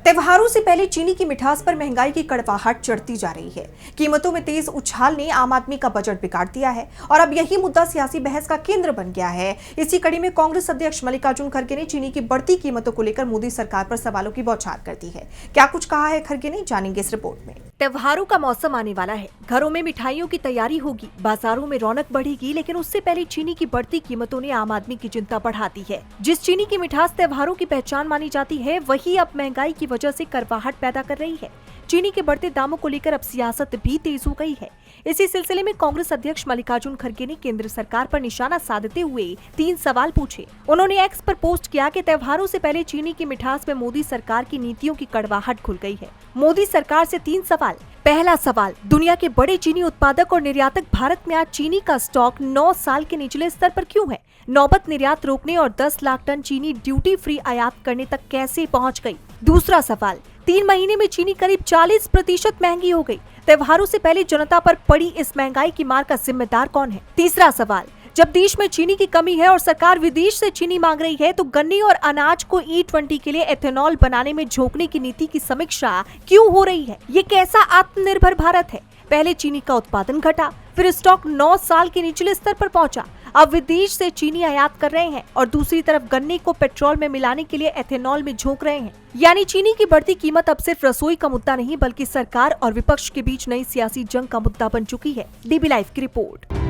त्योहारों से पहले चीनी की मिठास पर महंगाई की कड़वाहट चढ़ती जा रही है। कीमतों में तेज उछाल ने आम आदमी का बजट बिगाड़ दिया है और अब यही मुद्दा सियासी बहस का केंद्र बन गया है। इसी कड़ी में कांग्रेस अध्यक्ष मल्लिकार्जुन खड़गे ने चीनी की बढ़ती कीमतों को लेकर मोदी सरकार पर सवालों की बौछार कर दी है। क्या कुछ कहा है खड़गे ने, जानेंगे इस रिपोर्ट में। त्योहारों का मौसम आने वाला है, घरों में मिठाइयों की तैयारी होगी, बाजारों में रौनक बढ़ेगी, लेकिन उससे पहले चीनी की बढ़ती कीमतों ने आम आदमी की चिंता बढ़ा दी है। जिस चीनी की मिठास त्योहारों की पहचान मानी जाती है, वही अब महंगाई की वजह से कड़वाहट पैदा कर रही है। चीनी के बढ़ते दामों को लेकर अब सियासत भी तेज हो गई है। इसी सिलसिले में कांग्रेस अध्यक्ष मल्लिकार्जुन खड़गे ने केंद्र सरकार पर निशाना साधते हुए 3 सवाल पूछे। उन्होंने एक्स पर पोस्ट किया कि त्योहारों से पहले चीनी की मिठास में मोदी सरकार की नीतियों की कड़वाहट खुल गई है। मोदी सरकार से 3 सवाल। पहला सवाल, दुनिया के बड़े चीनी उत्पादक और निर्यातक भारत में आज चीनी का स्टॉक 9 साल के निचले स्तर पर क्यों है? नौबत निर्यात रोकने और 10 लाख टन चीनी ड्यूटी फ्री आयात करने तक कैसे पहुंच गई? दूसरा सवाल, 3 महीने में चीनी करीब 40% महंगी हो गई। त्योहारों से पहले जनता पर पड़ी इस महंगाई की मार का जिम्मेदार कौन है? तीसरा सवाल, जब देश में चीनी की कमी है और सरकार विदेश से चीनी मांग रही है, तो गन्ने और अनाज को E20 के लिए एथेनॉल बनाने में झोंकने की नीति की समीक्षा क्यों हो रही है? ये कैसा आत्मनिर्भर भारत है? पहले चीनी का उत्पादन घटा, फिर स्टॉक 9 साल के निचले स्तर पर पहुंचा, अब विदेश से चीनी आयात कर रहे हैं और दूसरी तरफ गन्ने को पेट्रोल में मिलाने के लिए एथेनॉल में झोंक रहे हैं। यानी चीनी की बढ़ती कीमत अब सिर्फ रसोई का मुद्दा नहीं, बल्कि सरकार और विपक्ष के बीच नई सियासी जंग का मुद्दा बन चुकी है। DB लाइव की रिपोर्ट।